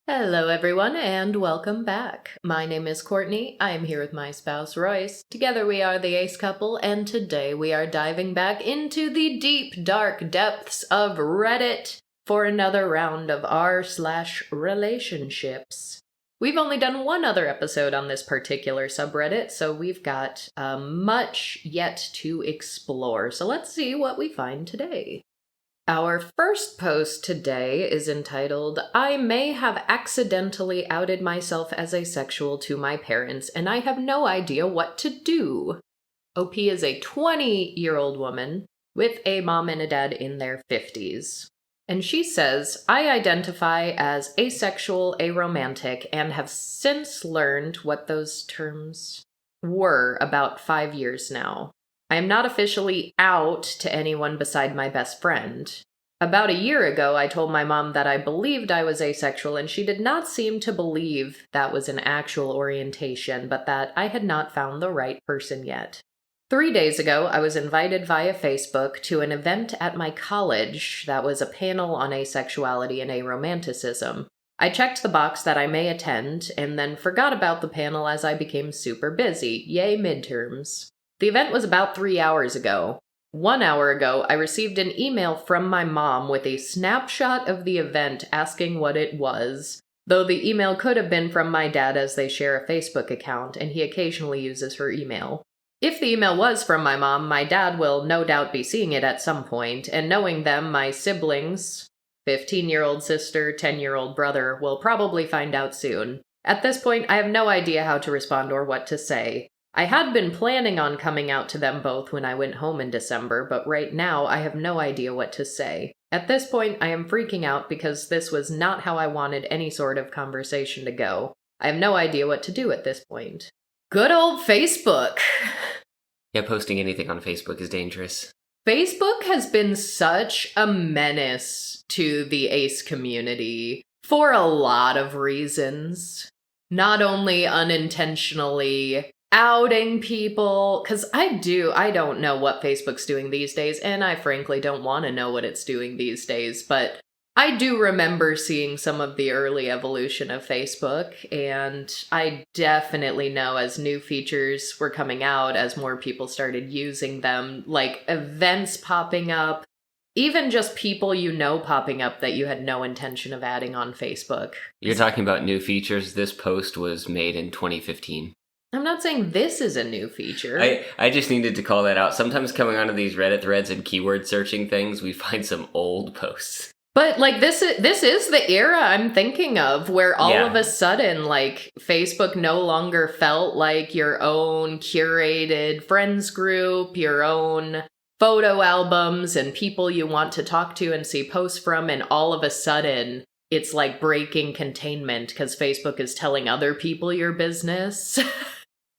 Hello, everyone, and welcome back. My name is Courtney. I am here with my spouse, Royce. Together we are the Ace Couple, and today we are diving back into the deep, dark depths of Reddit for another round of r/relationships. We've only done one other episode on this particular subreddit, so we've got much yet to explore. So let's see what we find today. Our first post today is entitled, I may have accidentally outed myself as asexual to my parents, and I have no idea what to do. OP is a 20-year-old woman with a mom and a dad in their 50s. And she says, I identify as asexual, aromantic, and have since learned what those terms were about 5 years now. I am not officially out to anyone beside my best friend. About a year ago, I told my mom that I believed I was asexual, and she did not seem to believe that was an actual orientation, but that I had not found the right person yet. 3 days ago, I was invited via Facebook to an event at my college that was a panel on asexuality and aromanticism. I checked the box that I may attend, and then forgot about the panel as I became super busy. Yay, midterms. The event was about 3 hours ago. 1 hour ago, I received an email from my mom with a snapshot of the event asking what it was, though the email could have been from my dad as they share a Facebook account, and he occasionally uses her email. If the email was from my mom, my dad will no doubt be seeing it at some point, and knowing them, my siblings, 15-year-old sister, 10-year-old brother, will probably find out soon. At this point, I have no idea how to respond or what to say. I had been planning on coming out to them both when I went home in December, but right now I have no idea what to say. At this point, I am freaking out because this was not how I wanted any sort of conversation to go. I have no idea what to do at this point. Good old Facebook! Yeah, posting anything on Facebook is dangerous. Facebook has been such a menace to the ACE community for a lot of reasons. Not only unintentionally outing people, because I don't know what Facebook's doing these days, and I frankly don't want to know what it's doing these days, but I do remember seeing some of the early evolution of Facebook, and I definitely know as new features were coming out, as more people started using them, like events popping up, even just people you know popping up that you had no intention of adding on Facebook. You're talking about new features. This post was made in 2015. I'm not saying this is a new feature. I just needed to call that out. Sometimes coming onto these Reddit threads and keyword searching things, we find some old posts. But, like, this is the era I'm thinking of, where all of a sudden, like, Facebook no longer felt like your own curated friends group, your own photo albums and people you want to talk to and see posts from, and all of a sudden, it's like breaking containment because Facebook is telling other people your business.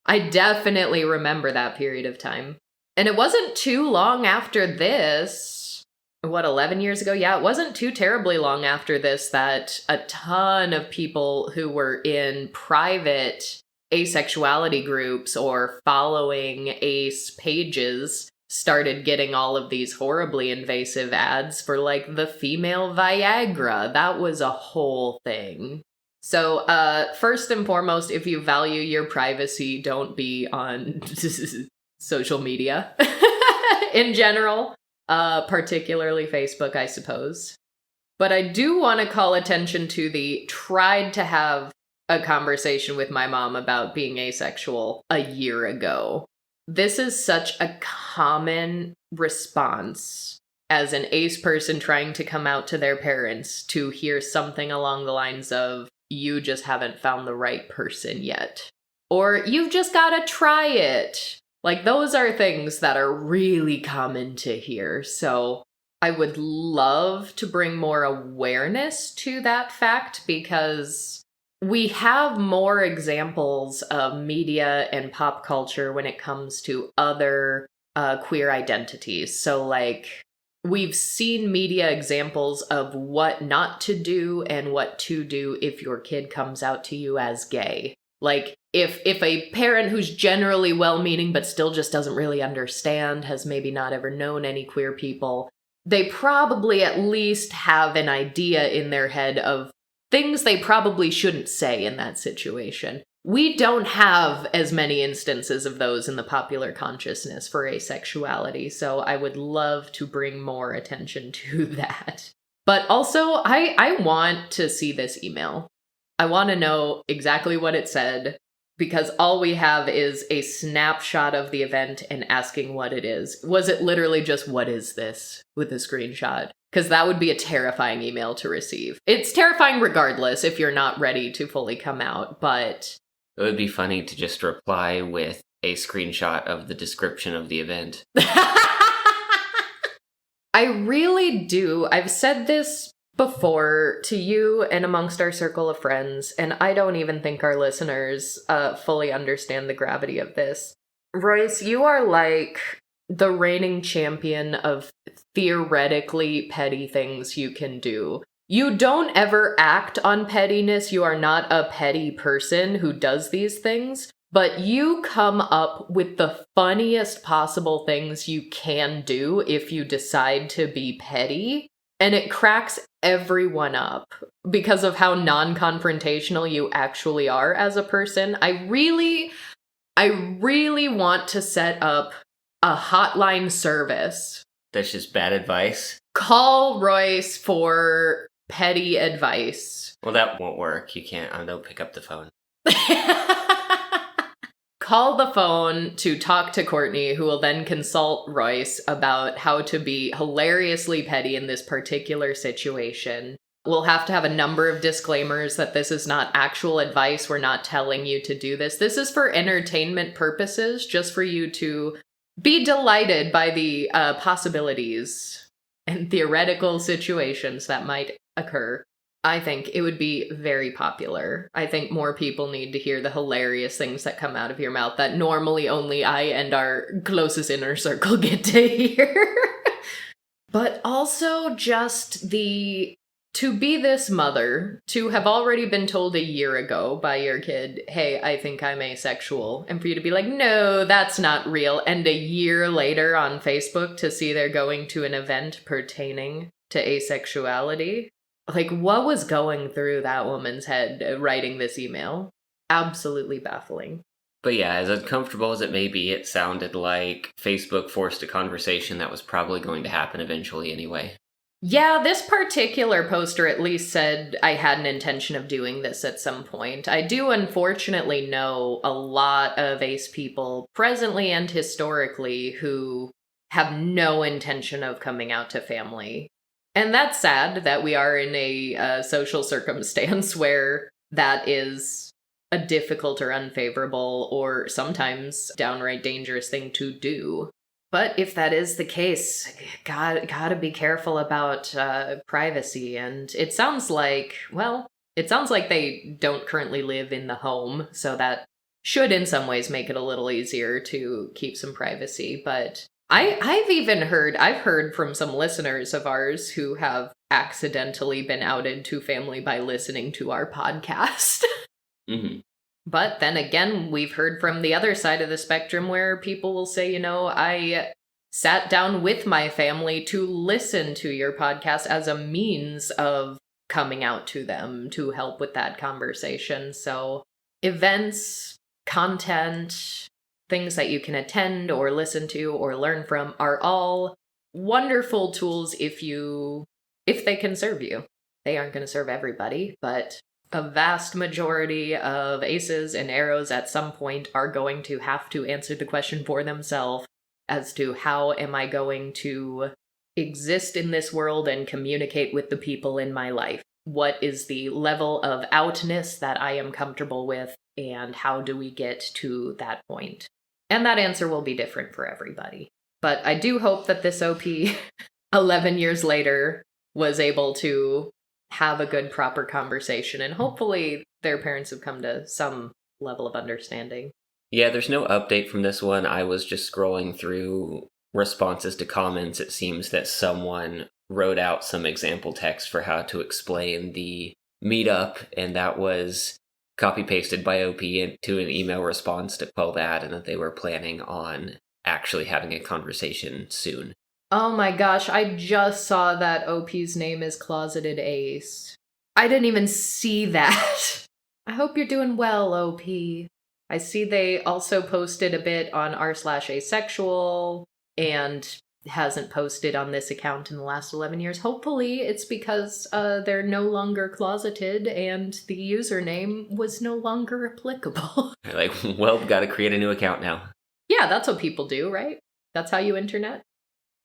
I definitely remember that period of time. And it wasn't too long after this, 11 years ago? Yeah, it wasn't too terribly long after this that a ton of people who were in private asexuality groups or following ace pages started getting all of these horribly invasive ads for, like, the female Viagra. That was a whole thing. So, first and foremost, if you value your privacy, don't be on social media in general, particularly Facebook, I suppose. But I do want to call attention to the tried to have a conversation with my mom about being asexual a year ago. This is such a common response as an ace person trying to come out to their parents to hear something along the lines of, you just haven't found the right person yet. Or, you've just gotta try it. Like, those are things that are really common to hear. So I would love to bring more awareness to that fact, because we have more examples of media and pop culture when it comes to other queer identities. So, like, we've seen media examples of what not to do and what to do if your kid comes out to you as gay. Like, if a parent who's generally well-meaning but still just doesn't really understand, has maybe not ever known any queer people, they probably at least have an idea in their head of things they probably shouldn't say in that situation. We don't have as many instances of those in the popular consciousness for asexuality, so I would love to bring more attention to that. But also, I want to see this email. I want to know exactly what it said, because all we have is a snapshot of the event and asking what it is. Was it literally just, what is this, with a screenshot? Because that would be a terrifying email to receive. It's terrifying regardless if you're not ready to fully come out, but... It would be funny to just reply with a screenshot of the description of the event. I really do. I've said this before to you and amongst our circle of friends, and I don't even think our listeners fully understand the gravity of this. Royce, you are like the reigning champion of theoretically petty things you can do. You don't ever act on pettiness. You are not a petty person who does these things, but you come up with the funniest possible things you can do if you decide to be petty. And it cracks everyone up because of how non-confrontational you actually are as a person. I really want to set up a hotline service. That's just bad advice. Call Royce for petty advice. Well, that won't work. You can't. They'll pick up the phone. Call the phone to talk to Courtney, who will then consult Royce about how to be hilariously petty in this particular situation. We'll have to have a number of disclaimers that this is not actual advice. We're not telling you to do this. This is for entertainment purposes, just for you to be delighted by the possibilities and theoretical situations that might occur. I think it would be very popular. I think more people need to hear the hilarious things that come out of your mouth that normally only I and our closest inner circle get to hear. But also just to be this mother, to have already been told a year ago by your kid, hey, I think I'm asexual, and for you to be like, no, that's not real, and a year later on Facebook to see they're going to an event pertaining to asexuality. Like, what was going through that woman's head writing this email? Absolutely baffling. But yeah, as uncomfortable as it may be, it sounded like Facebook forced a conversation that was probably going to happen eventually anyway. Yeah, this particular poster at least said I had an intention of doing this at some point. I do unfortunately know a lot of ace people, presently and historically, who have no intention of coming out to family. And that's sad that we are in a social circumstance where that is a difficult or unfavorable or sometimes downright dangerous thing to do. But if that is the case, gotta be careful about privacy. And it sounds like they don't currently live in the home, so that should in some ways make it a little easier to keep some privacy. But I've heard from some listeners of ours who have accidentally been outed to family by listening to our podcast. Mm-hmm. But then again, we've heard from the other side of the spectrum where people will say, I sat down with my family to listen to your podcast as a means of coming out to them to help with that conversation. So events, content, things that you can attend or listen to or learn from are all wonderful tools if they can serve you. They aren't going to serve everybody, but a vast majority of aces and arrows at some point are going to have to answer the question for themselves as to how am I going to exist in this world and communicate with the people in my life? What is the level of outness that I am comfortable with, and how do we get to that point? And that answer will be different for everybody. But I do hope that this OP, 11 years later, was able to have a good, proper conversation, and hopefully their parents have come to some level of understanding. Yeah, there's no update from this one. I was just scrolling through responses to comments. It seems that someone wrote out some example text for how to explain the meetup, and that was copy-pasted by OP into an email response to quell that, and that they were planning on actually having a conversation soon. Oh my gosh, I just saw that OP's name is Closeted Ace. I didn't even see that. I hope you're doing well, OP. I see they also posted a bit on r/asexual and hasn't posted on this account in the last 11 years. Hopefully it's because they're no longer closeted and the username was no longer applicable. Like, well, gotta create a new account now. Yeah, that's what people do, right? That's how you internet.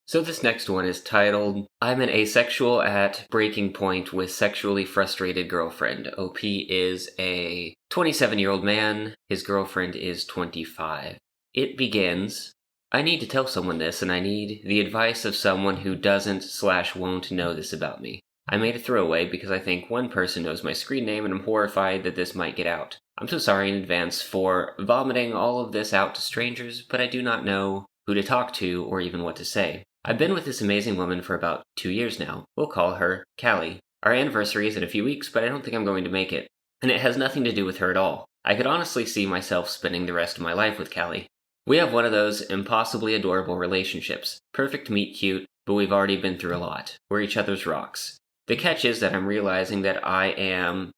So this next one is titled, I'm an asexual at breaking point with sexually frustrated girlfriend. OP is a 27-year-old man. His girlfriend is 25. It begins, I need to tell someone this, and I need the advice of someone who doesn't/won't know this about me. I made a throwaway because I think one person knows my screen name and I'm horrified that this might get out. I'm so sorry in advance for vomiting all of this out to strangers, but I do not know who to talk to or even what to say. I've been with this amazing woman for about 2 years now. We'll call her Callie. Our anniversary is in a few weeks, but I don't think I'm going to make it. And it has nothing to do with her at all. I could honestly see myself spending the rest of my life with Callie. We have one of those impossibly adorable relationships. Perfect meet cute, but we've already been through a lot. We're each other's rocks. The catch is that I'm realizing that I am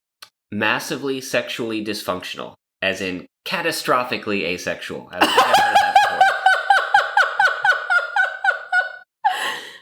massively sexually dysfunctional, as in catastrophically asexual. I don't think I've heard that before.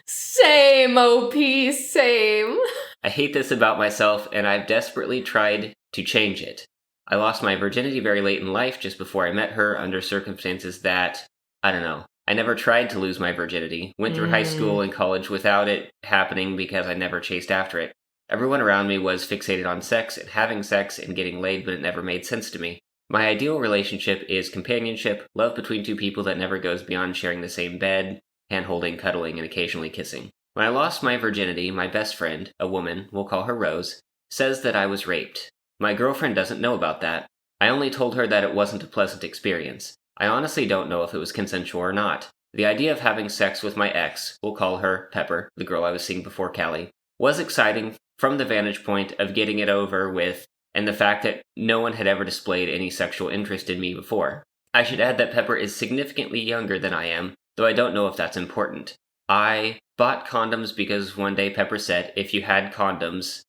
Same, OP, same. I hate this about myself, and I've desperately tried to change it. I lost my virginity very late in life, just before I met her, under circumstances that, I don't know. I never tried to lose my virginity. Went through high school and college without it happening because I never chased after it. Everyone around me was fixated on sex and having sex and getting laid, but it never made sense to me. My ideal relationship is companionship, love between two people that never goes beyond sharing the same bed, hand-holding, cuddling, and occasionally kissing. When I lost my virginity, my best friend, a woman, we'll call her Rose, says that I was raped. My girlfriend doesn't know about that. I only told her that it wasn't a pleasant experience. I honestly don't know if it was consensual or not. The idea of having sex with my ex, we'll call her Pepper, the girl I was seeing before Callie, was exciting from the vantage point of getting it over with and the fact that no one had ever displayed any sexual interest in me before. I should add that Pepper is significantly younger than I am, though I don't know if that's important. I bought condoms because one day Pepper said, if you had condoms,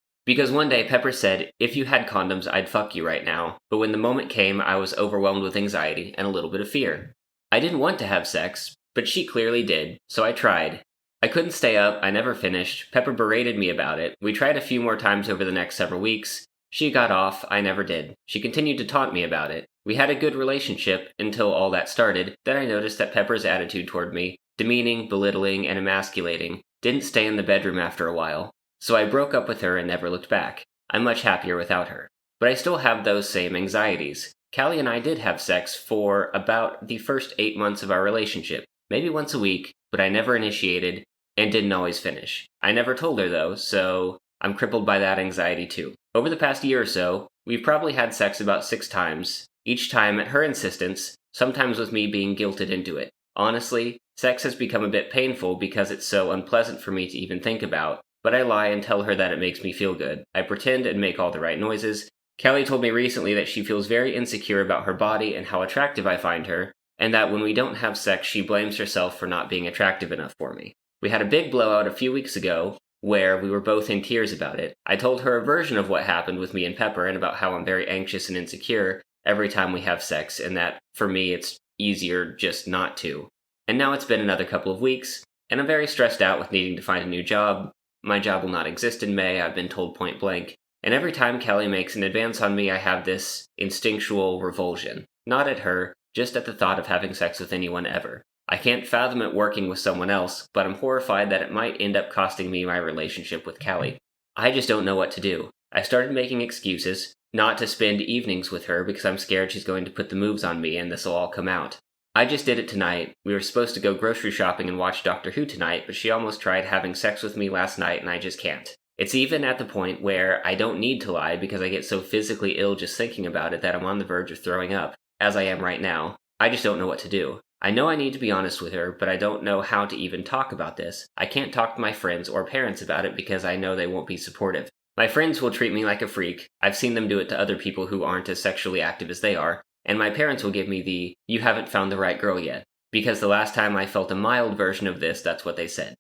I'd fuck you right now. But when the moment came, I was overwhelmed with anxiety and a little bit of fear. I didn't want to have sex, but she clearly did, so I tried. I couldn't stay up, I never finished. Pepper berated me about it. We tried a few more times over the next several weeks. She got off, I never did. She continued to taunt me about it. We had a good relationship until all that started. Then I noticed that Pepper's attitude toward me, demeaning, belittling, and emasculating, didn't stay in the bedroom after a while. So I broke up with her and never looked back. I'm much happier without her. But I still have those same anxieties. Callie and I did have sex for about the first 8 months of our relationship. Maybe once a week, but I never initiated and didn't always finish. I never told her though, so I'm crippled by that anxiety too. Over the past year or so, we've probably had sex about 6 times, each time at her insistence, sometimes with me being guilted into it. Honestly, sex has become a bit painful because it's so unpleasant for me to even think about, but I lie and tell her that it makes me feel good. I pretend and make all the right noises. Callie told me recently that she feels very insecure about her body and how attractive I find her, and that when we don't have sex, she blames herself for not being attractive enough for me. We had a big blowout a few weeks ago, where we were both in tears about it. I told her a version of what happened with me and Pepper and about how I'm very anxious and insecure every time we have sex, and that, for me, it's easier just not to. And now it's been another couple of weeks, and I'm very stressed out with needing to find a new job. My job will not exist in May, I've been told point blank. And every time Callie makes an advance on me, I have this instinctual revulsion. Not at her, just at the thought of having sex with anyone ever. I can't fathom it working with someone else, but I'm horrified that it might end up costing me my relationship with Callie. I just don't know what to do. I started making excuses, not to spend evenings with her because I'm scared she's going to put the moves on me and this'll all come out. I just did it tonight. We were supposed to go grocery shopping and watch Doctor Who tonight, but she almost tried having sex with me last night and I just can't. It's even at the point where I don't need to lie because I get so physically ill just thinking about it that I'm on the verge of throwing up, as I am right now. I just don't know what to do. I know I need to be honest with her, but I don't know how to even talk about this. I can't talk to my friends or parents about it because I know they won't be supportive. My friends will treat me like a freak. I've seen them do it to other people who aren't as sexually active as they are. And my parents will give me the, you haven't found the right girl yet. Because the last time I felt a mild version of this, that's what they said.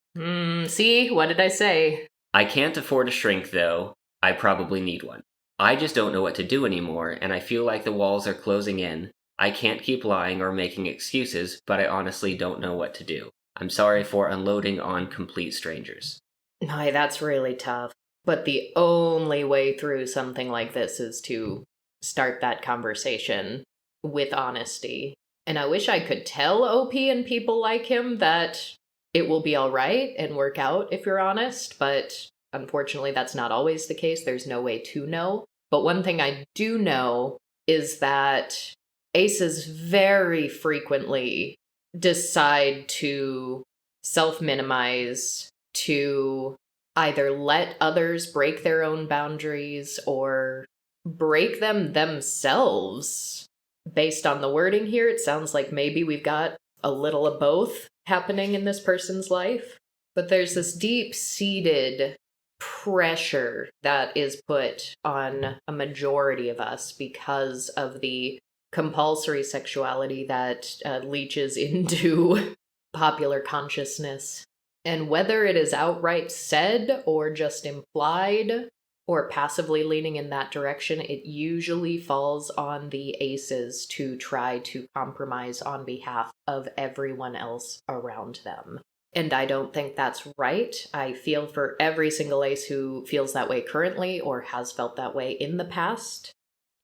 See? What did I say? I can't afford a shrink, though. I probably need one. I just don't know what to do anymore, and I feel like the walls are closing in. I can't keep lying or making excuses, but I honestly don't know what to do. I'm sorry for unloading on complete strangers. No, that's really tough. But the only way through something like this is to start that conversation with honesty. And I wish I could tell OP and people like him that it will be all right and work out if you're honest, but unfortunately that's not always the case. There's no way to know. But one thing I do know is that aces very frequently decide to self-minimize, to either let others break their own boundaries or break them themselves. Based on the wording here, it sounds like maybe we've got a little of both happening in this person's life. But there's this deep-seated pressure that is put on a majority of us because of the compulsory sexuality that leaches into popular consciousness. And whether it is outright said or just implied or passively leaning in that direction, it usually falls on the aces to try to compromise on behalf of everyone else around them. And I don't think that's right. I feel for every single ace who feels that way currently or has felt that way in the past.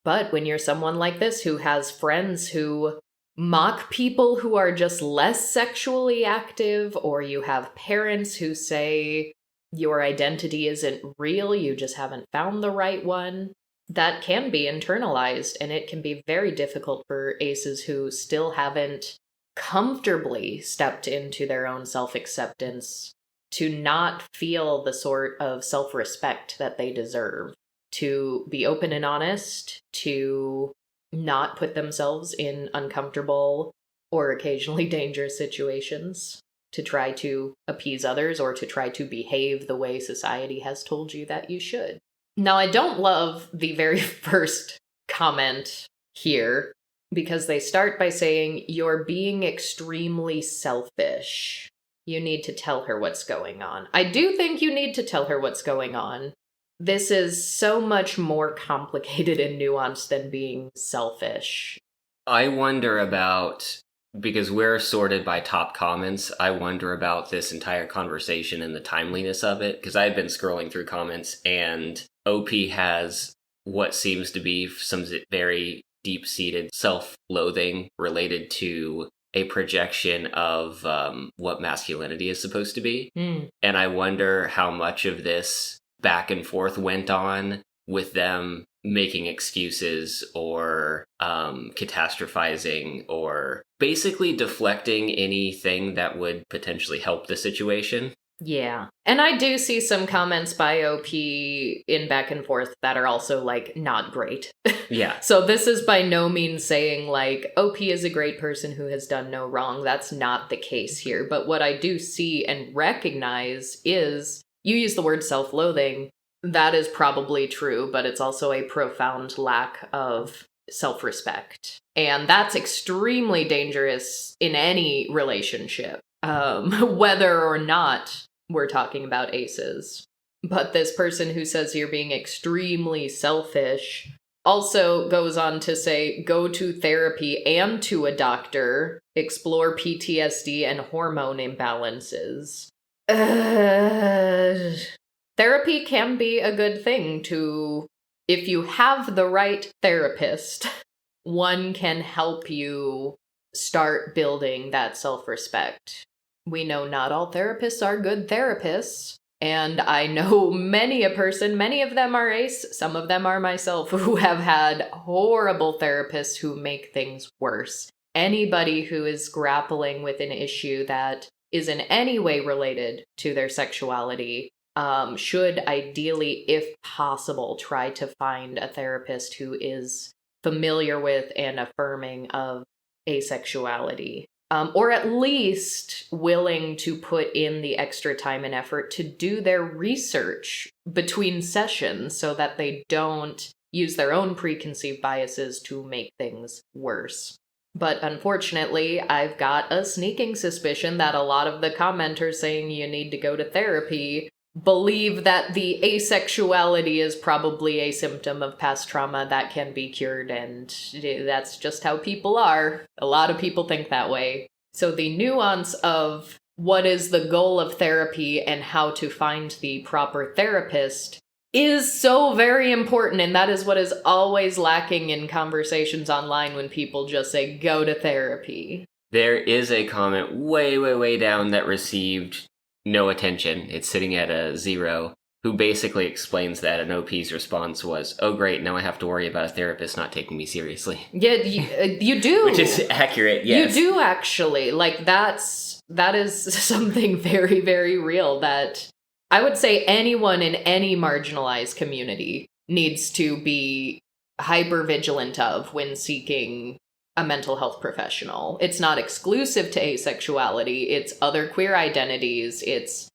But when you're someone like this who has friends who mock people who are just less sexually active, or you have parents who say your identity isn't real, you just haven't found the right one, that can be internalized, and it can be very difficult for aces who still haven't comfortably stepped into their own self-acceptance to not feel the sort of self-respect that they deserve, to be open and honest, to not put themselves in uncomfortable or occasionally dangerous situations, to try to appease others or to try to behave the way society has told you that you should. Now, I don't love the very first comment here because they start by saying, "You're being extremely selfish. You need to tell her what's going on." I do think you need to tell her what's going on. This is so much more complicated and nuanced than being selfish. I wonder about, because we're sorted by top comments, I wonder about this entire conversation and the timeliness of it, because I've been scrolling through comments and OP has what seems to be some very deep-seated self-loathing related to a projection of what masculinity is supposed to be. And I wonder how much of this back and forth went on with them making excuses or catastrophizing or basically deflecting anything that would potentially help the situation. Yeah. And I do see some comments by OP in back and forth that are also, like, not great. Yeah. So this is by no means saying, like, OP is a great person who has done no wrong. That's not the case here. But what I do see and recognize is, you use the word self-loathing. That is probably true, but it's also a profound lack of self-respect. And that's extremely dangerous in any relationship, whether or not we're talking about aces. But this person who says you're being extremely selfish also goes on to say, go to therapy and to a doctor, explore PTSD and hormone imbalances. Therapy can be a good thing if you have the right therapist, one can help you start building that self-respect. We know not all therapists are good therapists, and I know many of them are ace, some of them are myself, who have had horrible therapists who make things worse. Anybody who is grappling with an issue that is in any way related to their sexuality should ideally, if possible, try to find a therapist who is familiar with and affirming of asexuality. Or at least willing to put in the extra time and effort to do their research between sessions so that they don't use their own preconceived biases to make things worse. But unfortunately, I've got a sneaking suspicion that a lot of the commenters saying you need to go to therapy believe that the asexuality is probably a symptom of past trauma that can be cured, and that's just how people are. A lot of people think that way. So the nuance of what is the goal of therapy and how to find the proper therapist is so very important, and that is what is always lacking in conversations online when people just say, go to therapy. There is a comment way, way, way down that received no attention. It's sitting at a 0, who basically explains that, and OP's response was, oh great, now I have to worry about a therapist not taking me seriously. Yeah, you do. Which is accurate, yes. You do, actually. Like, that is something very, very real that I would say anyone in any marginalized community needs to be hyper vigilant of when seeking a mental health professional. It's not exclusive to asexuality. It's other queer identities. It's,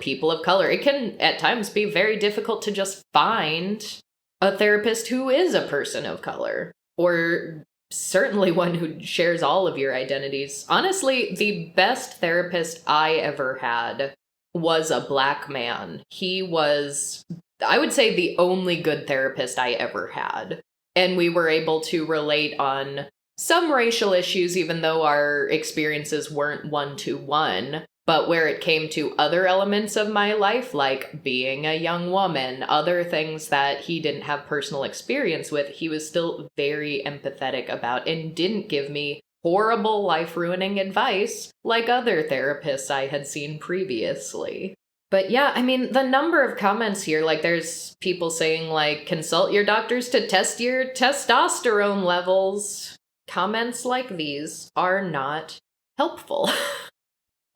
people of color. It can at times be very difficult to just find a therapist who is a person of color, or certainly one who shares all of your identities. Honestly, the best therapist I ever had was a Black man. He was, I would say, the only good therapist I ever had. And we were able to relate on some racial issues, even though our experiences weren't one-to-one. But where it came to other elements of my life, like being a young woman, other things that he didn't have personal experience with, he was still very empathetic about and didn't give me horrible life-ruining advice like other therapists I had seen previously. But yeah, I mean, the number of comments here, like there's people saying like, consult your doctors to test your testosterone levels. Comments like these are not helpful.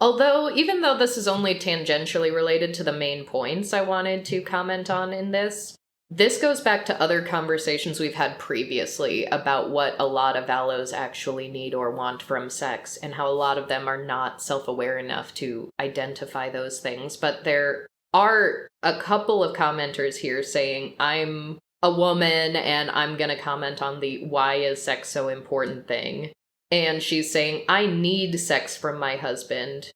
Although, even though this is only tangentially related to the main points I wanted to comment on in this goes back to other conversations we've had previously about what a lot of allos actually need or want from sex, and how a lot of them are not self-aware enough to identify those things. But there are a couple of commenters here saying, I'm a woman and I'm gonna comment on the why is sex so important thing. And she's saying, I need sex from my husband.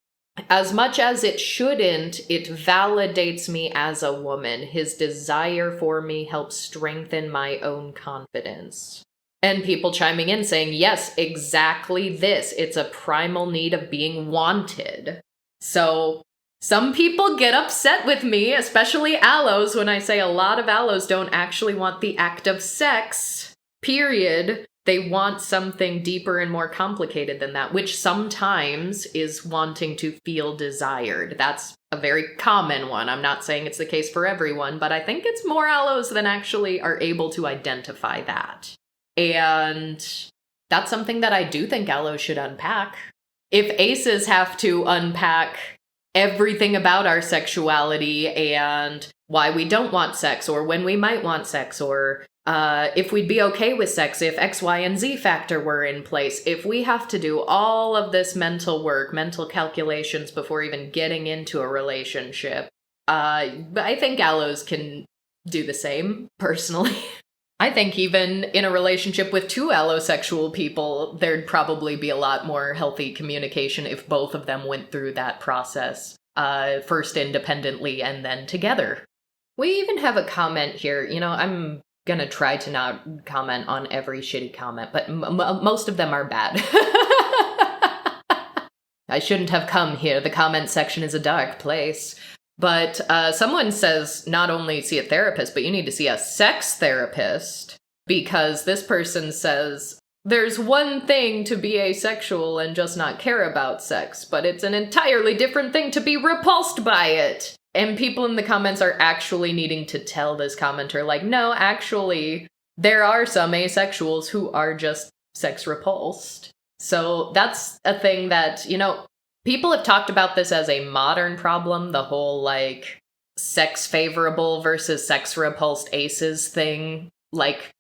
As much as it shouldn't, it validates me as a woman. His desire for me helps strengthen my own confidence. And people chiming in saying, yes, exactly this. It's a primal need of being wanted. So some people get upset with me, especially allos, when I say a lot of allos don't actually want the act of sex, period. They want something deeper and more complicated than that, which sometimes is wanting to feel desired. That's a very common one. I'm not saying it's the case for everyone, but I think it's more allos than actually are able to identify that. And that's something that I do think allos should unpack. If aces have to unpack everything about our sexuality and why we don't want sex, or when we might want sex, or if we'd be okay with sex if X, Y, and Z factor were in place, if we have to do all of this mental work, mental calculations before even getting into a relationship, I think allos can do the same, personally. I think even in a relationship with two allosexual people, there'd probably be a lot more healthy communication if both of them went through that process, first independently and then together. We even have a comment here. I'm gonna try to not comment on every shitty comment, but most of them are bad. I shouldn't have come here. The comment section is a dark place. But someone says not only see a therapist, but you need to see a sex therapist, because this person says there's one thing to be asexual and just not care about sex, but it's an entirely different thing to be repulsed by it. And people in the comments are actually needing to tell this commenter, like, no, actually, there are some asexuals who are just sex repulsed. So that's a thing that, people have talked about this as a modern problem, the whole, sex favorable versus sex repulsed aces thing.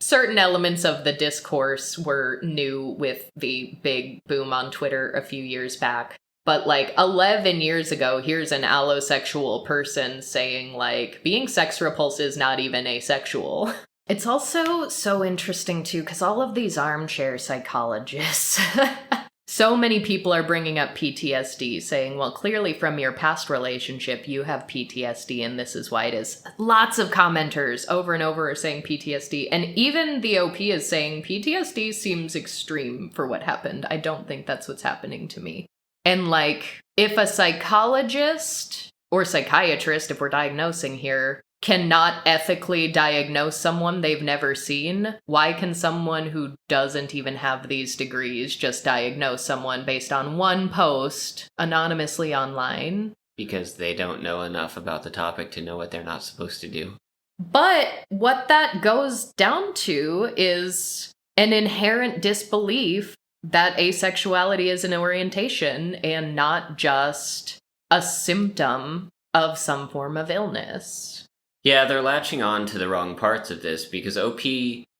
Certain elements of the discourse were new with the big boom on Twitter a few years back. But 11 years ago, here's an allosexual person saying being sex repulsed is not even asexual. It's also so interesting too, because all of these armchair psychologists So many people are bringing up PTSD, saying, well, clearly from your past relationship, you have PTSD, and this is why it is. Lots of commenters over and over are saying PTSD, and even the OP is saying PTSD seems extreme for what happened. I don't think that's what's happening to me. And like, if a psychologist or psychiatrist, if we're diagnosing here, cannot ethically diagnose someone they've never seen, why can someone who doesn't even have these degrees just diagnose someone based on one post anonymously online? Because they don't know enough about the topic to know what they're not supposed to do. But what that goes down to is an inherent disbelief that asexuality is an orientation and not just a symptom of some form of illness. Yeah, they're latching on to the wrong parts of this because OP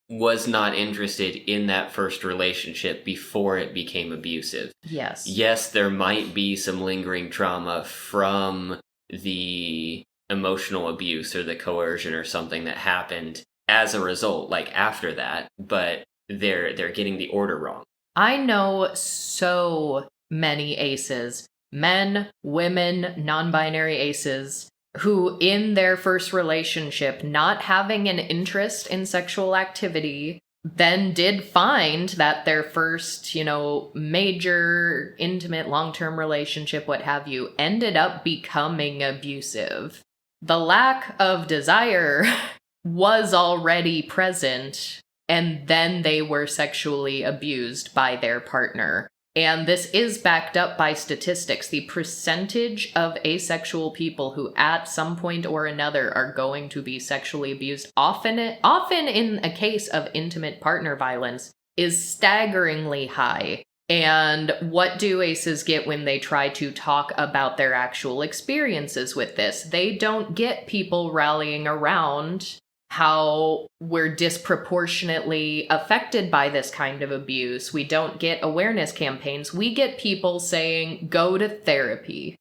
was not interested in that first relationship before it became abusive. Yes. Yes, there might be some lingering trauma from the emotional abuse or the coercion or something that happened as a result, like after that, but they're getting the order wrong. I know so many aces, men, women, non-binary aces, who in their first relationship, not having an interest in sexual activity, then did find that their first, major, intimate, long-term relationship, what have you, ended up becoming abusive. The lack of desire was already present, and then they were sexually abused by their partner. And this is backed up by statistics. The percentage of asexual people who at some point or another are going to be sexually abused, often in a case of intimate partner violence, is staggeringly high. And what do aces get when they try to talk about their actual experiences with this? They don't get people rallying around how we're disproportionately affected by this kind of abuse. We don't get awareness campaigns. We get people saying, go to therapy.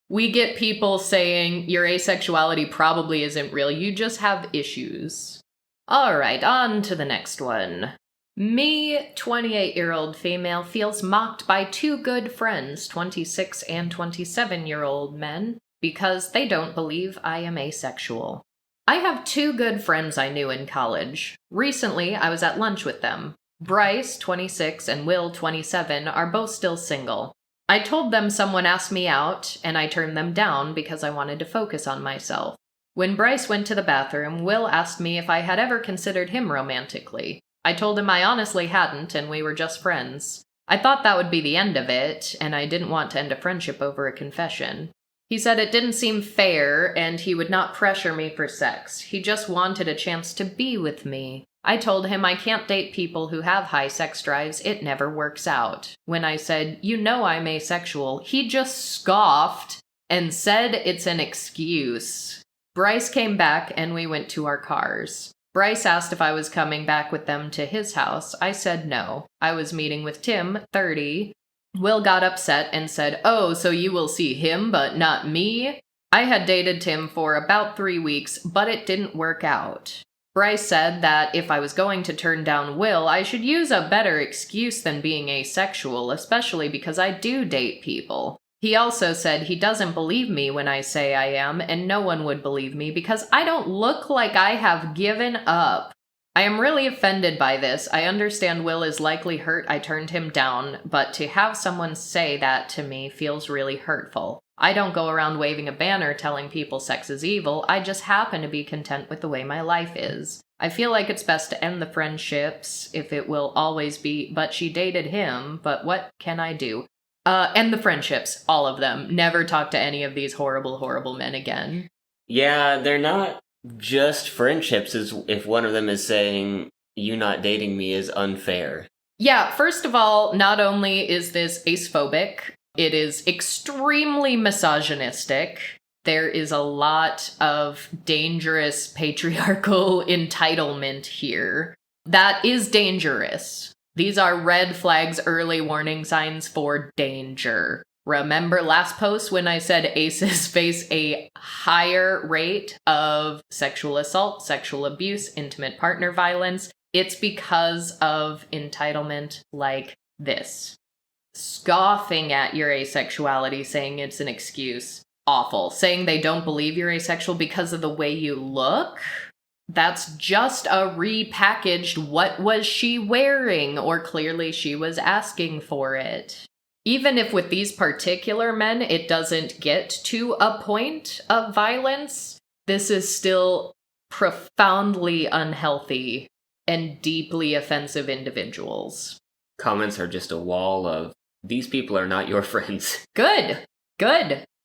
We get people saying, your asexuality probably isn't real. You just have issues. All right, on to the next one. Me, 28-year-old female, feels mocked by two good friends, 26 and 27-year-old men, because they don't believe I am asexual. I have two good friends I knew in college. Recently, I was at lunch with them. Bryce, 26, and Will, 27, are both still single. I told them someone asked me out, and I turned them down because I wanted to focus on myself. When Bryce went to the bathroom, Will asked me if I had ever considered him romantically. I told him I honestly hadn't, and we were just friends. I thought that would be the end of it, and I didn't want to end a friendship over a confession. He said it didn't seem fair, and he would not pressure me for sex. He just wanted a chance to be with me. I told him I can't date people who have high sex drives. It never works out. When I said, I'm asexual, he just scoffed and said it's an excuse. Bryce came back, and we went to our cars. Bryce asked if I was coming back with them to his house. I said no. I was meeting with Tim, 30. Will got upset and said, "Oh, so you will see him, but not me?" I had dated Tim for about 3 weeks, but it didn't work out. Bryce said that if I was going to turn down Will, I should use a better excuse than being asexual, especially because I do date people. He also said he doesn't believe me when I say I am, and no one would believe me because I don't look like I have given up. I am really offended by this. I understand Will is likely hurt I turned him down, but to have someone say that to me feels really hurtful. I don't go around waving a banner telling people sex is evil. I just happen to be content with the way my life is. I feel like it's best to end the friendships, if it will always be, but she dated him, but what can I do? End the friendships, all of them. Never talk to any of these horrible, horrible men again. Yeah, they're not just friendships, as if one of them is saying, you not dating me is unfair. Yeah, first of all, not only is this acephobic, it is extremely misogynistic. There is a lot of dangerous patriarchal entitlement here. That is dangerous. These are red flags, early warning signs for danger. Remember last post when I said aces face a higher rate of sexual assault, sexual abuse, intimate partner violence? It's because of entitlement like this. scoffing at your asexuality, saying it's an excuse. Awful. Saying they don't believe you're asexual because of the way you look. That's just a repackaged what was she wearing, or clearly she was asking for it. Even if with these particular men it doesn't get to a point of violence, this is still profoundly unhealthy and deeply offensive individuals. Comments are just a wall of, these people are not your friends. Good.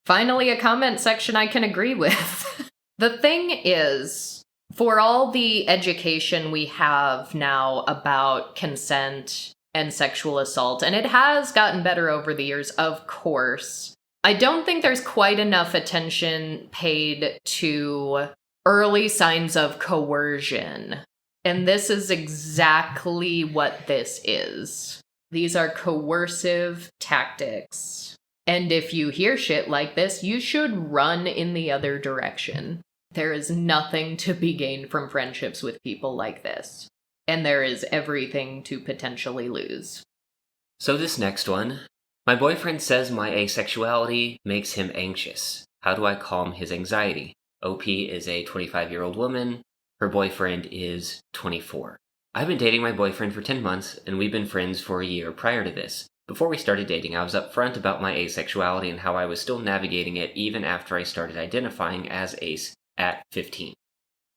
Finally, a comment section I can agree with. The thing is, for all the education we have now about consent and sexual assault, and it has gotten better over the years, of course, I don't think there's quite enough attention paid to early signs of coercion. And this is exactly what this is. These are coercive tactics. And if you hear shit like this, you should run in the other direction. There is nothing to be gained from friendships with people like this. And there is everything to potentially lose. So this next one. My boyfriend says my asexuality makes him anxious. How do I calm his anxiety? OP is a 25-year-old woman. Her boyfriend is 24. I've been dating my boyfriend for 10 months, and we've been friends for a year prior to this. Before we started dating, I was upfront about my asexuality and how I was still navigating it even after I started identifying as ace at 15.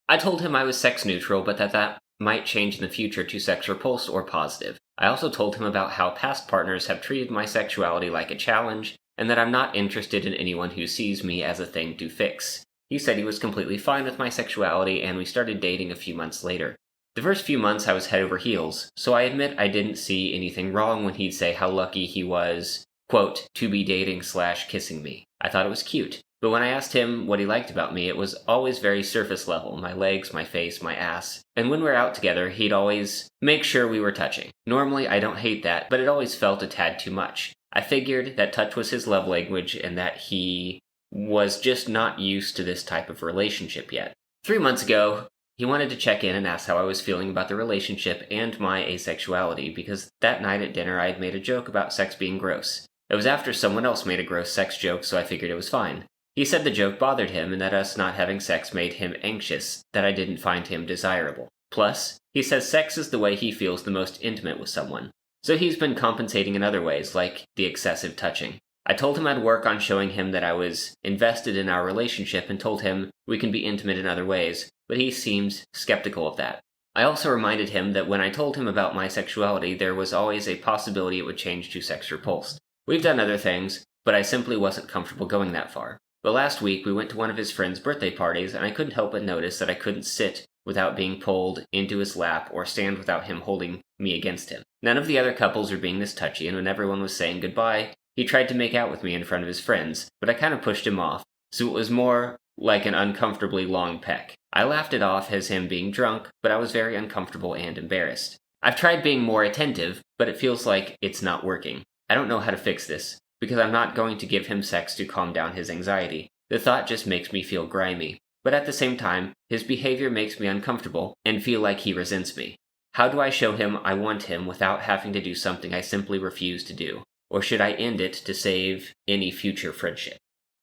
I told him I was sex neutral, but that might change in the future to sex repulsed or positive. I also told him about how past partners have treated my sexuality like a challenge, and that I'm not interested in anyone who sees me as a thing to fix. He said he was completely fine with my sexuality, and we started dating a few months later. The first few months I was head over heels, so I admit I didn't see anything wrong when he'd say how lucky he was, quote, to be dating/kissing me. I thought it was cute. But when I asked him what he liked about me, it was always very surface level, my legs, my face, my ass. And when we were out together, he'd always make sure we were touching. Normally, I don't hate that, but it always felt a tad too much. I figured that touch was his love language and that he was just not used to this type of relationship yet. 3 months ago, he wanted to check in and ask how I was feeling about the relationship and my asexuality, because that night at dinner I had made a joke about sex being gross. It was after someone else made a gross sex joke, so I figured it was fine. He said the joke bothered him and that us not having sex made him anxious, that I didn't find him desirable. Plus, he says sex is the way he feels the most intimate with someone. So he's been compensating in other ways, like the excessive touching. I told him I'd work on showing him that I was invested in our relationship and told him we can be intimate in other ways, but he seems skeptical of that. I also reminded him that when I told him about my sexuality, there was always a possibility it would change to sex repulsed. We've done other things, but I simply wasn't comfortable going that far. But last week, we went to one of his friends' birthday parties, and I couldn't help but notice that I couldn't sit without being pulled into his lap or stand without him holding me against him. None of the other couples were being this touchy, and when everyone was saying goodbye, he tried to make out with me in front of his friends, but I kind of pushed him off, so it was more like an uncomfortably long peck. I laughed it off as him being drunk, but I was very uncomfortable and embarrassed. I've tried being more attentive, but it feels like it's not working. I don't know how to fix this, because I'm not going to give him sex to calm down his anxiety. The thought just makes me feel grimy. But at the same time, his behavior makes me uncomfortable and feel like he resents me. How do I show him I want him without having to do something I simply refuse to do? Or should I end it to save any future friendship?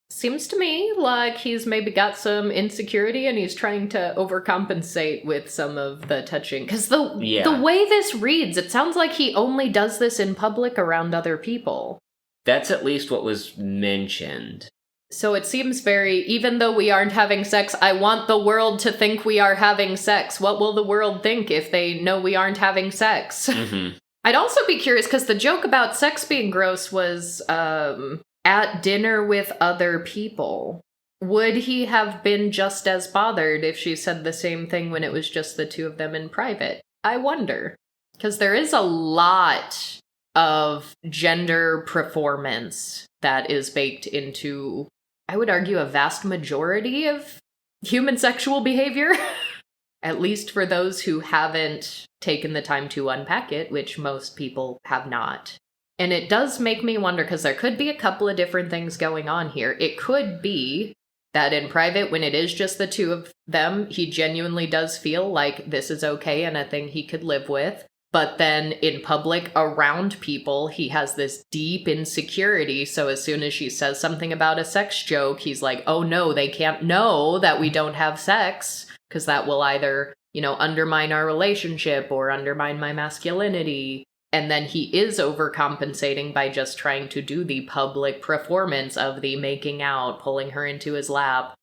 Seems to me like he's maybe got some insecurity and he's trying to overcompensate with some of the touching. Because the way this reads, it sounds like he only does this in public around other people. That's at least what was mentioned. So it seems very, even though we aren't having sex, I want the world to think we are having sex. What will the world think if they know we aren't having sex? Mm-hmm. I'd also be curious, because the joke about sex being gross was at dinner with other people. Would he have been just as bothered if she said the same thing when it was just the two of them in private? I wonder. Because there is a lot of gender performance that is baked into, I would argue, a vast majority of human sexual behavior. At least for those who haven't taken the time to unpack it, which most people have not. And it does make me wonder, because there could be a couple of different things going on here. It could be that in private, when it is just the two of them, he genuinely does feel like this is okay and a thing he could live with. But then in public, around people, he has this deep insecurity. So as soon as she says something about a sex joke, he's like, oh no, they can't know that we don't have sex, because that will either, undermine our relationship or undermine my masculinity. And then he is overcompensating by just trying to do the public performance of the making out, pulling her into his lap,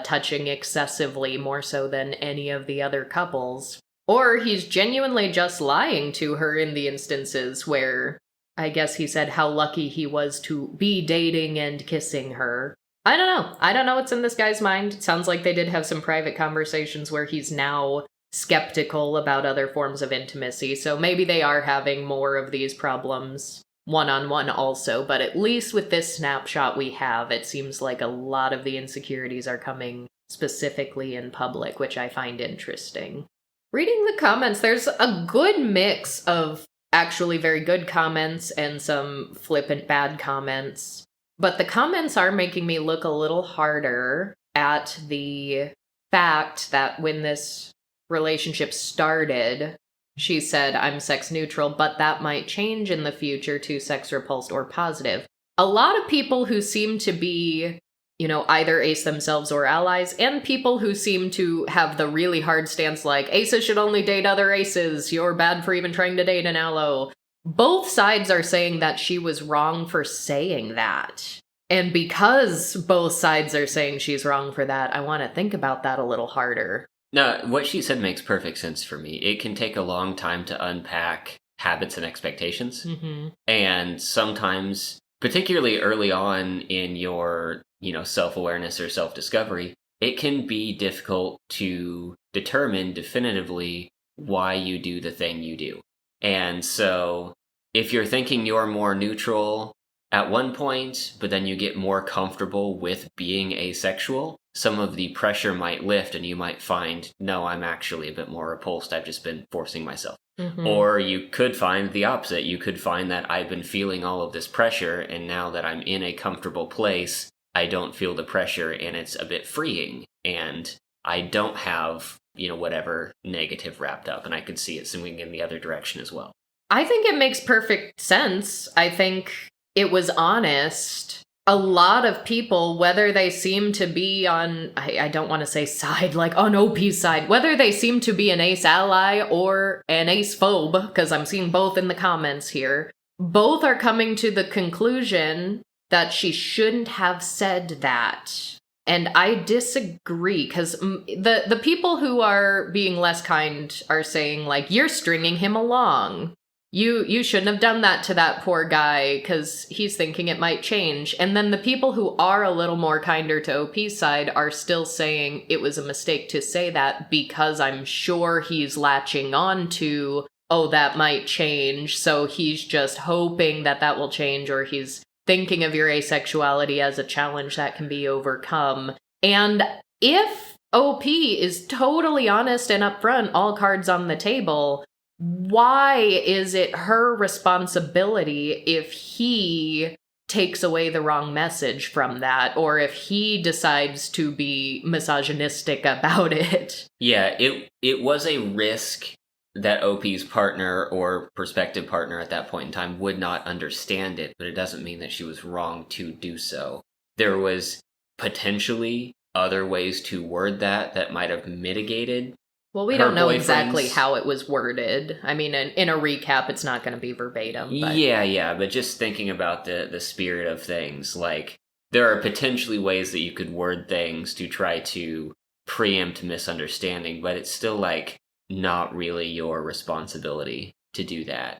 touching excessively, more so than any of the other couples. Or he's genuinely just lying to her in the instances where, I guess he said how lucky he was to be dating and kissing her. I don't know. I don't know what's in this guy's mind. It sounds like they did have some private conversations where he's now skeptical about other forms of intimacy, so maybe they are having more of these problems one-on-one also, but at least with this snapshot we have, it seems like a lot of the insecurities are coming specifically in public, which I find interesting. Reading the comments, there's a good mix of actually very good comments and some flippant bad comments, but the comments are making me look a little harder at the fact that when this relationship started, she said, I'm sex neutral, but that might change in the future to sex repulsed or positive. A lot of people who seem to be, either ace themselves or allies, and people who seem to have the really hard stance like, aces should only date other aces, you're bad for even trying to date an allo. Both sides are saying that she was wrong for saying that. And because both sides are saying she's wrong for that, I want to think about that a little harder. No, what she said makes perfect sense for me. It can take a long time to unpack habits and expectations. Mm-hmm. And sometimes, particularly early on in your, self-awareness or self-discovery, it can be difficult to determine definitively why you do the thing you do. And so if you're thinking you're more neutral at one point, but then you get more comfortable with being asexual, some of the pressure might lift and you might find, no, I'm actually a bit more repulsed. I've just been forcing myself. Mm-hmm. Or you could find the opposite. You could find that I've been feeling all of this pressure, and now that I'm in a comfortable place, I don't feel the pressure and it's a bit freeing. And I don't have, whatever negative wrapped up, and I could see it swinging in the other direction as well. I think it makes perfect sense. I think it was honest. A lot of people, whether they seem to be on, I don't want to say side, like on OP's side, whether they seem to be an ace ally or an ace phobe, because I'm seeing both in the comments here, both are coming to the conclusion that she shouldn't have said that. And I disagree, because the people who are being less kind are saying, like, you're stringing him along. You shouldn't have done that to that poor guy because he's thinking it might change. And then the people who are a little more kinder to OP's side are still saying it was a mistake to say that because I'm sure he's latching on to, oh, that might change. So he's just hoping that that will change, or he's thinking of your asexuality as a challenge that can be overcome. And if OP is totally honest and upfront, all cards on the table, why is it her responsibility if he takes away the wrong message from that, or if he decides to be misogynistic about it? Yeah, it was a risk that OP's partner or prospective partner at that point in time would not understand it, but it doesn't mean that she was wrong to do so. There was potentially other ways to word that might have mitigated. Well, we don't know exactly how it was worded. I mean, in a recap, it's not going to be verbatim. But... Yeah, but just thinking about the spirit of things, like, there are potentially ways that you could word things to try to preempt misunderstanding, but it's still, like, not really your responsibility to do that.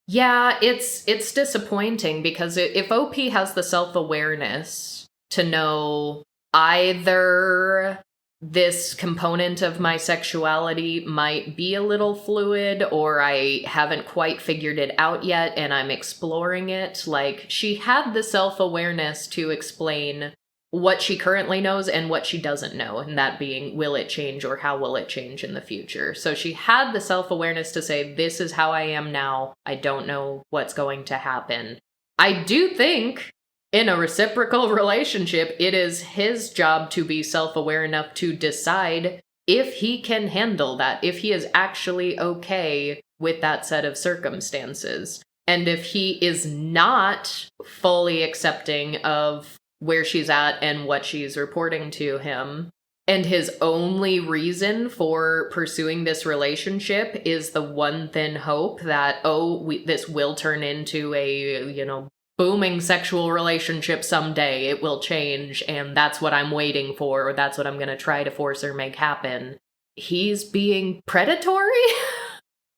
Yeah, it's disappointing, because if OP has the self-awareness to know either this component of my sexuality might be a little fluid, or I haven't quite figured it out yet and I'm exploring it. Like, she had the self-awareness to explain what she currently knows and what she doesn't know, and that being, will it change or how will it change in the future? So she had the self-awareness to say, this is how I am now. I don't know what's going to happen. I do think in a reciprocal relationship, it is his job to be self-aware enough to decide if he can handle that, if he is actually okay with that set of circumstances. And if he is not fully accepting of where she's at and what she's reporting to him, and his only reason for pursuing this relationship is the one thin hope that, this will turn into a, booming sexual relationship someday, it will change, and that's what I'm waiting for, or that's what I'm going to try to force or make happen. He's being predatory?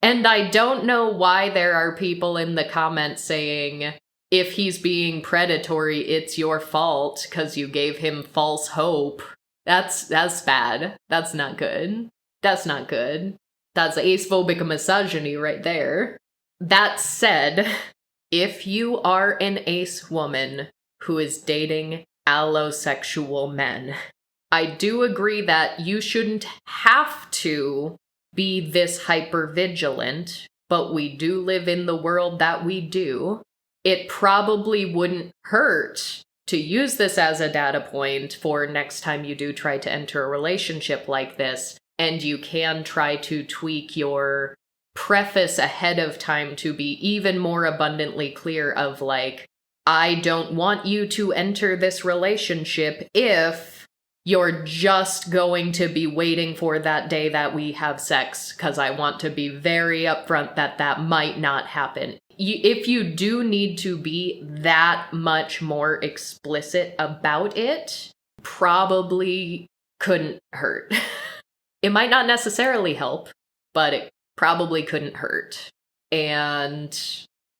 And I don't know why there are people in the comments saying, if he's being predatory, it's your fault because you gave him false hope. That's bad. That's not good. That's not good. That's acephobic misogyny right there. That said, if you are an ace woman who is dating allosexual men, I do agree that you shouldn't have to be this hypervigilant, but we do live in the world that we do. It probably wouldn't hurt to use this as a data point for next time you do try to enter a relationship like this, and you can try to tweak your preface ahead of time to be even more abundantly clear of I don't want you to enter this relationship if you're just going to be waiting for that day that we have sex, because I want to be very upfront that might not happen. If you do need to be that much more explicit about it, probably couldn't hurt. It might not necessarily help, but it probably couldn't hurt. And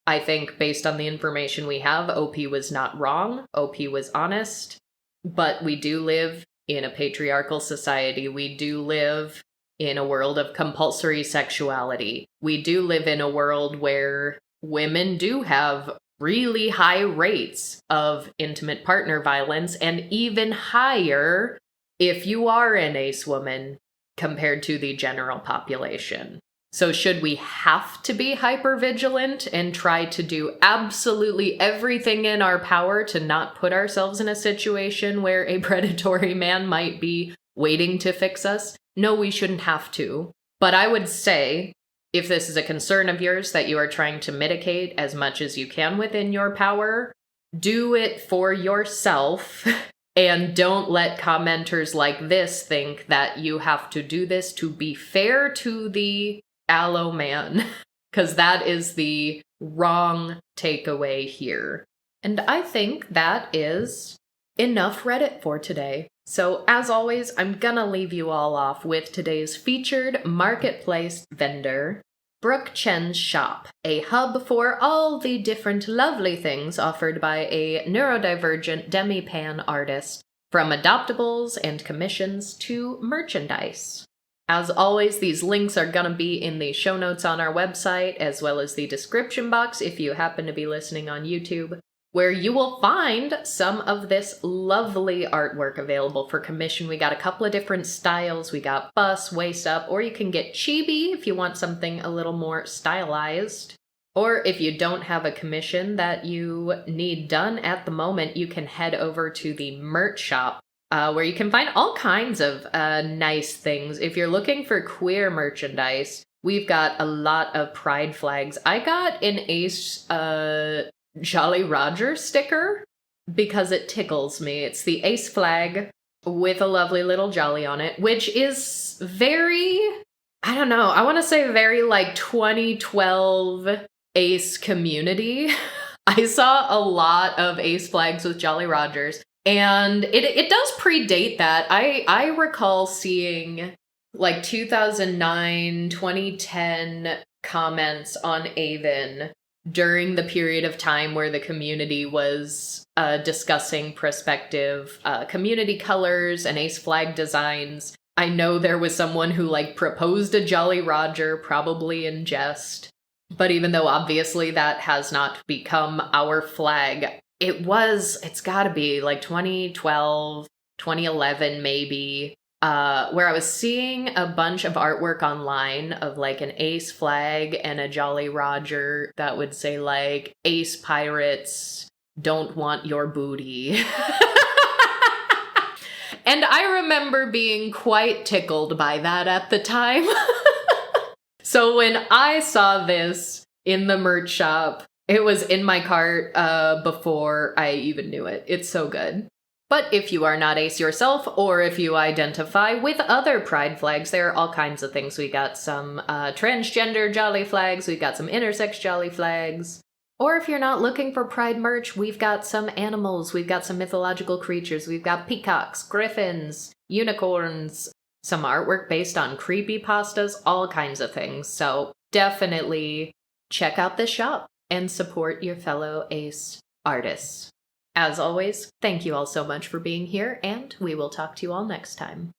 I think based on the information we have, OP was not wrong. OP was honest. But we do live in a patriarchal society. We do live in a world of compulsory sexuality. We do live in a world where women do have really high rates of intimate partner violence, and even higher if you are an ace woman compared to the general population. So should we have to be hypervigilant and try to do absolutely everything in our power to not put ourselves in a situation where a predatory man might be waiting to fix us? No, we shouldn't have to. But I would say, if this is a concern of yours that you are trying to mitigate as much as you can within your power, do it for yourself. And don't let commenters like this think that you have to do this to be fair to the allo man, because that is the wrong takeaway here. And I think that is enough Reddit for today. So as always, I'm gonna leave you all off with today's featured marketplace vendor, Brooke Chen's Shop, a hub for all the different lovely things offered by a neurodivergent demi-pan artist, from adoptables and commissions to merchandise. As always, these links are going to be in the show notes on our website, as well as the description box if you happen to be listening on YouTube, where you will find some of this lovely artwork available for commission. We got a couple of different styles. We got bust, waist up, or you can get chibi if you want something a little more stylized. Or if you don't have a commission that you need done at the moment, you can head over to the merch shop, where you can find all kinds of nice things. If you're looking for queer merchandise, we've got a lot of pride flags. I got an Ace Jolly Roger sticker because it tickles me. It's the Ace flag with a lovely little jolly on it, which is very, I don't know, I want to say very 2012 Ace community. I saw a lot of Ace flags with Jolly Rogers. And it does predate that. I recall seeing 2009, 2010 comments on Avon during the period of time where the community was discussing prospective community colors and Ace flag designs. I know there was someone who proposed a Jolly Roger, probably in jest. But even though obviously that has not become our flag, it's gotta be 2012, 2011 maybe, where I was seeing a bunch of artwork online of an Ace flag and a Jolly Roger that would say Ace Pirates don't want your booty. And I remember being quite tickled by that at the time. So when I saw this in the merch shop, it was in my cart before I even knew it. It's so good. But if you are not ace yourself, or if you identify with other pride flags, there are all kinds of things. We got some transgender jolly flags, we got some intersex jolly flags. Or if you're not looking for pride merch, we've got some animals, we've got some mythological creatures, we've got peacocks, griffins, unicorns, some artwork based on creepypastas, all kinds of things. So definitely check out this shop and support your fellow ace artists. As always, thank you all so much for being here, and we will talk to you all next time.